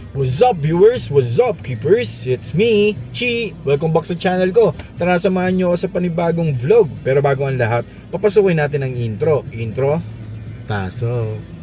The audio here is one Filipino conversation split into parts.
What's up viewers? What's up keepers? It's me, Chi. Welcome back sa channel ko. Tara samahan nyo ako sa panibagong vlog. Pero bago ang lahat, papasukin natin ang intro. Intro, pasok.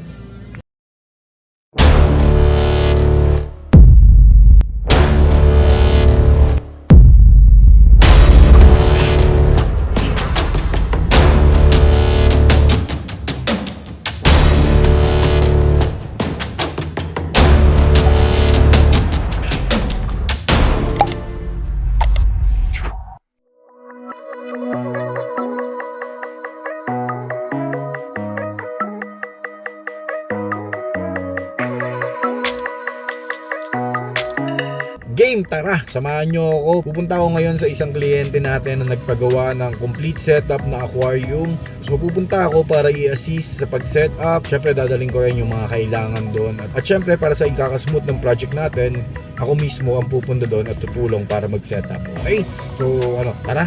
Game, tara! Samahan nyo ako. Pupunta ako ngayon sa isang kliyente natin na nagpagawa ng complete setup na aquarium. So pupunta ako para i-assist sa pag-setup. Syempre dadaling ko rin yung mga kailangan doon. At syempre para sa ikakasmooth ng project natin, ako mismo ang pupunta doon at tutulong para mag-setup. Okay? So tara.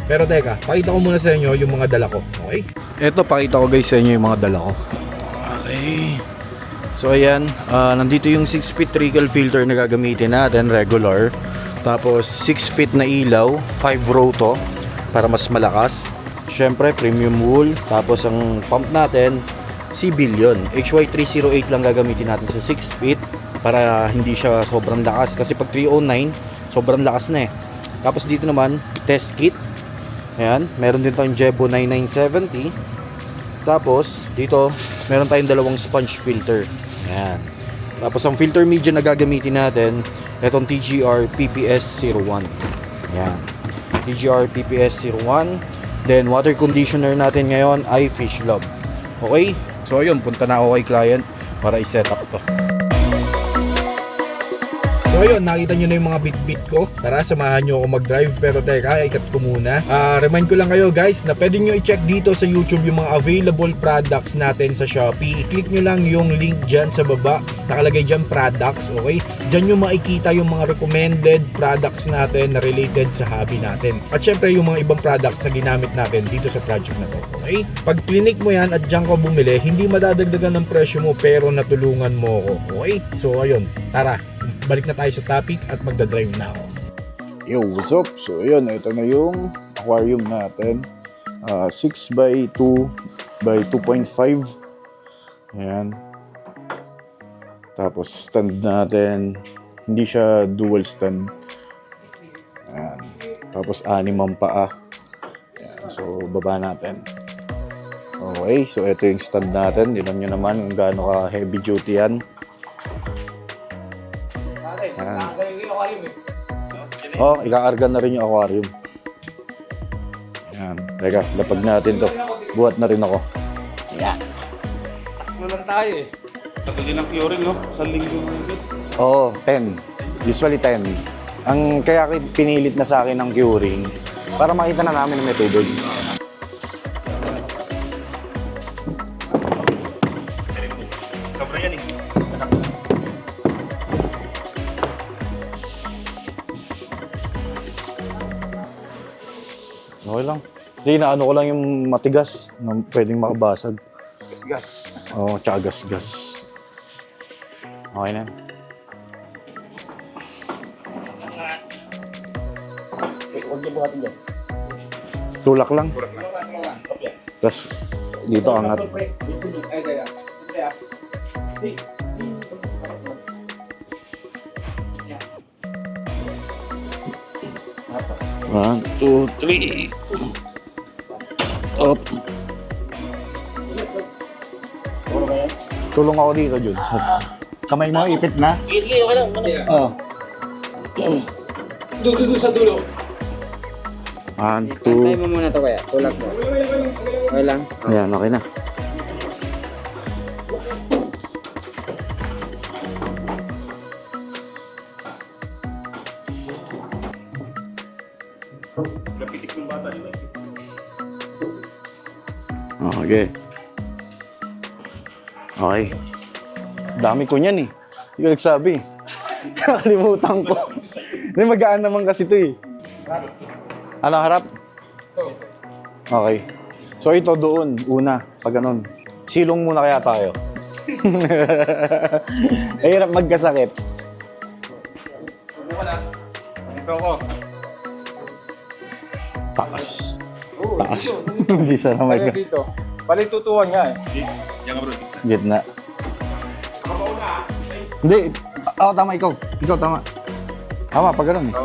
Pero teka, pakita ko muna sa inyo yung mga dala ko. Okay? Eto, pakita ko guys sa inyo yung mga dala ko. Okay. So ayan, nandito yung 6 feet trickle filter na gagamitin natin, regular. Tapos 6 feet na ilaw, 5 row to para mas malakas. Syempre premium wool. Tapos ang pump natin, Cbillion HY308 lang gagamitin natin sa 6 feet para hindi siya sobrang lakas. Kasi pag 309, sobrang lakas na eh. Tapos dito naman, test kit. Ayan, meron din tayong Jebo 9970. Tapos dito, meron tayong dalawang sponge filter. Ayan. Tapos ang filter media na gagamitin natin, itong TGR PPS01. Ayan. TGR PPS01. Then water conditioner natin ngayon ay Fish Love. Okay? So ayun, punta na ako kay client para i-set up to. So ayun, nakita nyo na yung mga bit-bit ko. Tara, samahan nyo ako mag-drive. Pero teka, ikat ko muna. Remind ko lang kayo guys na pwede nyo i-check dito sa YouTube yung mga available products natin sa Shopee. I-click nyo lang yung link dyan sa baba. Nakalagay dyan products, okay? Dyan nyo makikita yung mga recommended products natin na related sa hobby natin. At syempre yung mga ibang products na ginamit natin dito sa project na to, okay? Pag clinic mo yan at dyan ka bumili, hindi madadagdagan ng presyo mo pero natulungan mo ako, okay? So ayun, tara. Balik na tayo sa topic at magdadrive na ako. Yo, what's up? So ayun, ito na yung aquarium natin. 6 by 2 by 2.5. Ayan. Tapos stand natin, hindi siya dual stand. Ayan. Tapos 6 ang paa. Ayan. So baba natin. Okay, so ito yung stand natin. Tignan nyo naman kung gaano ka heavy duty yan. Oh, ika-argan na rin yung aquarium. Ayan. Teka, lapag natin to. Buhat na rin ako. Ayan. Ano lang tayo eh. Tagal din ang curing, no? Sa linggo mo yun. Oo, 10. Usually 10. Ang kaya pinilit na sa akin ng curing para makita na namin na may tubig. Sobra yan eh. Okay lang. Hindi, naano ko lang yung matigas na pwedeng makabasag. Gas-gas. Oo, tsaka gas-gas. Okay na. Huwag niyo buhatin dyan. Tulak lang. Tapos dito angat. One, two, three. Up. Tulong ako dito, Jun. Kamay mo, ipit na. Sige, okay lang. Oo. Dulo sa dulo. One, Pantay two. mo muna to kaya, tulak mo. Okay lang. Ayan, okay na. Napitik ng bata nila. Okay. Okay. Dami ko niyan eh. Hindi ko nagsabi. Nakalimutan ko. Hindi, magaan naman kasi ito eh. Ano, harap? Okay. So ito doon, una, pag ganun. Silong muna kaya tayo. Mahirap magkasakit. Ito ko. Taas. Oo, Taas. dito. Hindi sana Kaya may dito. Palitutuan niya eh. Diyan ka bro. gitna. Kapauna ah. Hindi. Oo, tama ikaw. Ikaw, tama. Tama, pag ganun eh.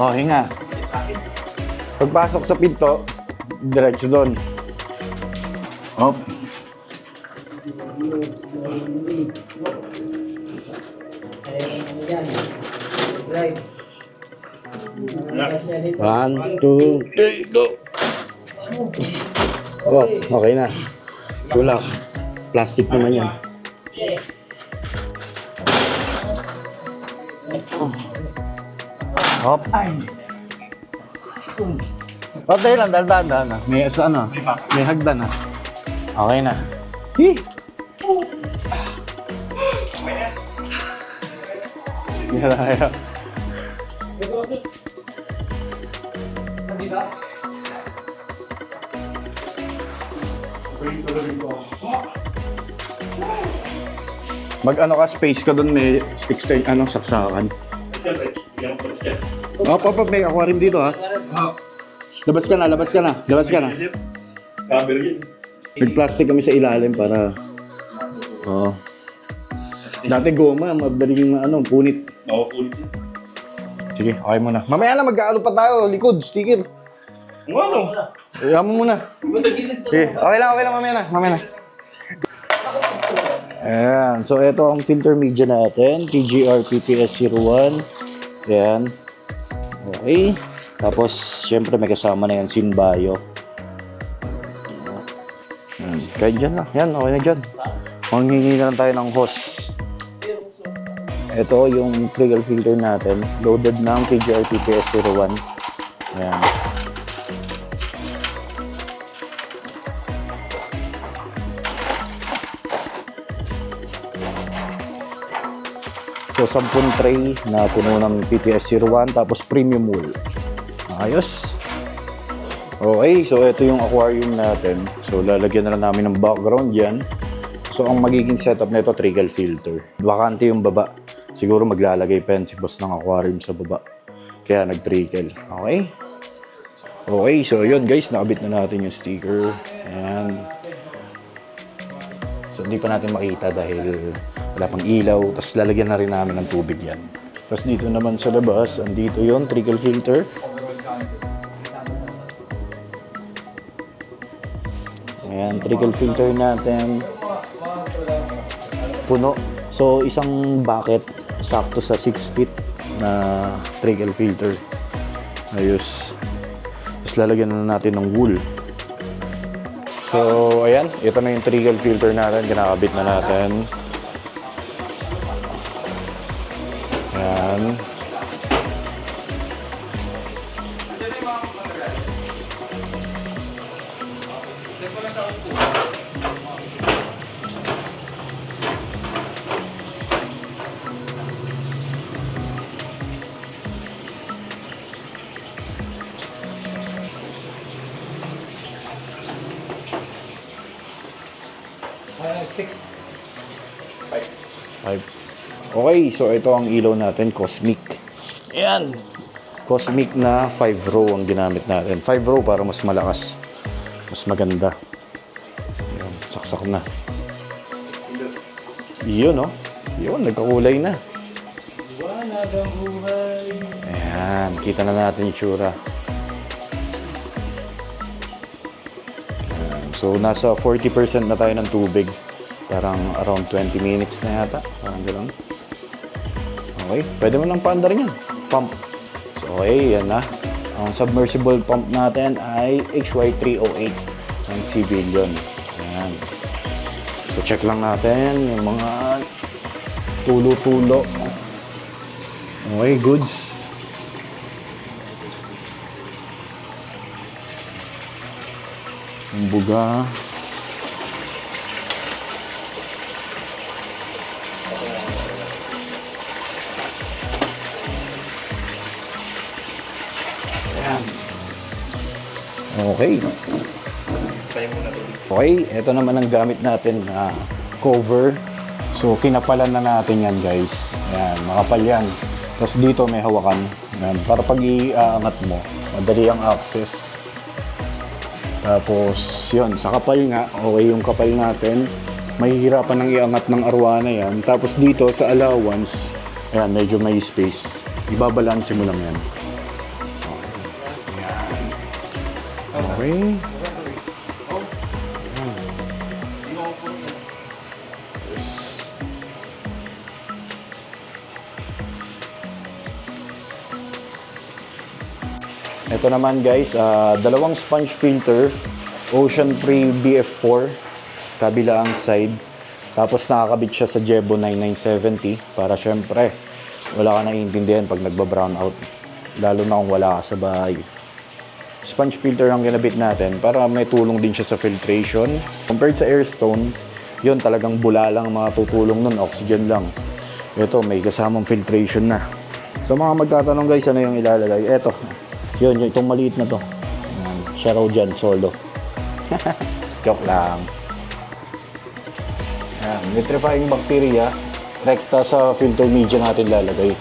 Oh, hinga. Pagpasok sa pinto, diretso doon. Hop. One, two, three, go! Oh, okay na. Tulak. Plastic naman yan. Hop. Patay lang, dahan-dahan na. May ano, may hagdan na. Okay na. Hi! Yan kaya. Mag-ano ka, space ka doon, may extend, saksakan. Papa, may aquarium dito ha. Labas ka na, labas ka na, labas ka na. Nag-plastic kami sa ilalim para... Oo. Dati goma, madaling punit. Oo, ulit. Sige, okay muna. Mamaya na, mag-aalo pa tayo, likod, sticker. Ano? Iyan mo muna. Sige, okay lang, mamaya na. Ayan, so ito ang filter media natin, TGR PPS01. Ayan. Okay. Tapos, syempre may kasama na yan, Sinbayo. Kahit dyan lang. Yan, okay na dyan. Manghingi na lang tayo ng hose. Ito yung trigger filter natin. Loaded ng TGR PPS01. Ayan. So, 10 tray na puno ng PPS01 tapos premium wool. Ayos. Okay, so ito yung aquarium natin. So, lalagyan na lang namin ng background dyan. So, ang magiging setup nito, trickle filter. Bakante yung baba. Siguro maglalagay pa yan si boss ng aquarium sa baba. Kaya nag-trickle. Okay? Okay, so yun guys, nakabit na natin yung sticker. Ayan. So, hindi pa natin makita dahil wala pang ilaw. Tapos lalagyan na rin namin ng tubig yan. Tapos dito naman sa labas, andito yung trickle filter. Ayan, trickle filter natin. Puno. So, isang bucket sakto sa 6 feet na trickle filter. Ayos. Tapos lalagyan na natin ng wool. So, ayan. Ito na yung trickle filter natin. Kinakabit na natin. Ayan. Five. Okay, so ito ang ilaw natin, Cosmic. Ayan. Cosmic na 5 row ang ginamit natin. 5 row para mas malakas. Mas maganda. Ayan, saksak na. Yun, no? Yun, nagkakulay na. Ayan, kita na natin yung tsura. Ayan, so, nasa 40% na tayo ng tubig. Parang around 20 minutes na yata. Parang gano'n. Okay, pwede mo nang paandar yan. Pump. So, okay, yan na. Ang submersible pump natin ay HY308 ng Civilion. Ayan. So, check lang natin yung mga tulo-tulo. Okay, goods. Yung buga. Ayan. Okay. Okay, ito naman ang gamit natin na cover. So, kinapalan na natin yan, guys. Ayan, makapal yan. Tapos dito may hawakan. Ayan, para pag iaangat mo, madali ang access. Tapos, yun, sa kapal nga, okay yung kapal natin. Mahihirapan ng iangat ng arwana yan. Tapos dito sa allowance, ayan, medyo may space. Ibabalanse mo lang yan. Okay. Ito naman guys, dalawang sponge filter, Ocean Free BF4, kabilang side. Tapos nakakabit siya sa Jebo 9970 para syempre wala ka naiintindihan pag nagba-brown out. Lalo na kung wala ka sa bahay. Sponge filter ang ginabit natin para may tulong din siya sa filtration. Compared sa Airstone, yun talagang bula lang mga tutulong nun, oxygen lang. Ito may kasamang filtration na. So mga magtatanong guys, ano yung ilalagay? Ito, yun, itong maliit na to. Ayan, siya raw dyan, solo. Joke lang. Ayan, nitrifying bacteria, rekta sa filter media natin lalagay.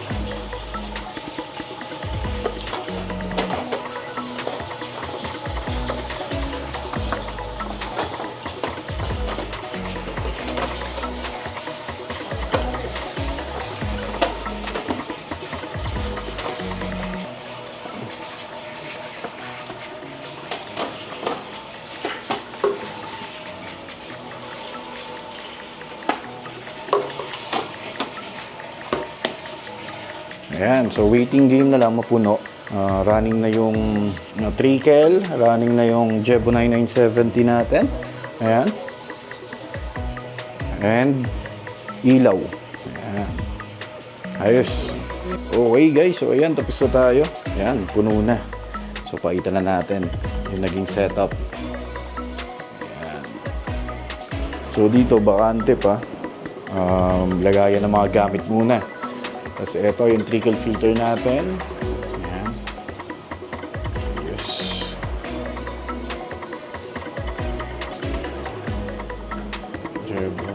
Ayan, so waiting game na lang mapuno. Running na yung trickle, running na yung Jebo 9970 natin. Ayan. And ilaw. Ayan. Ayos. Okay guys, so ayan, tapos na tayo. Ayan, puno na. So pakita na natin yung naging setup. Ayan. So dito, bakante pa. Lagayan ng mga gamit muna. Tapos ito yung trickle filter natin. Ayan. Yes. Jebo.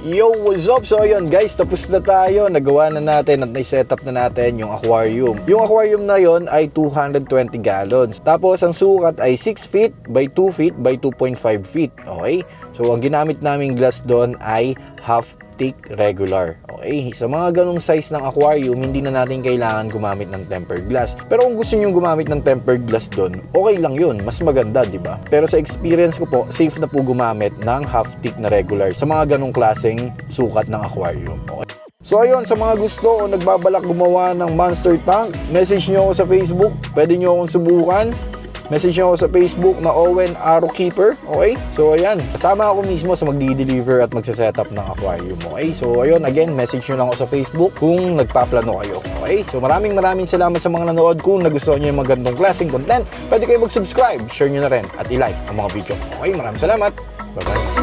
Yo, what's up? So ayun guys, tapos na tayo. Nagawa na natin at na-setup na natin yung aquarium. Yung aquarium na yon ay 220 gallons. Tapos ang sukat ay 6 feet by 2 feet by 2.5 feet. Okay? So ang ginamit naming glass doon ay half thick regular. Okay? Sa mga ganong size ng aquarium, hindi na natin kailangan gumamit ng tempered glass. Pero kung gusto niyo gumamit ng tempered glass doon, okay lang yun. Mas maganda, di ba? Pero sa experience ko po, safe na po gumamit ng half thick na regular sa mga ganong klaseng sukat ng aquarium. Okay? So ayun, sa mga gusto o nagbabalak gumawa ng monster tank, message nyo ako sa Facebook. Pwede nyo akong subukan. Message nyo ako sa Facebook na Owen Arrow Keeper. Okay? So ayan, kasama ako mismo sa magdi-deliver at magsa-setup ng aquarium. Okay? So ayun, again, message nyo lang ako sa Facebook kung nagpaplano kayo. Okay? So maraming salamat sa mga nanood. Kung nagustuhan nyo yung magandang klaseng content, pwede kayo mag-subscribe, share nyo na rin at i-like ang mga video. Okay? Maraming salamat. Bye-bye.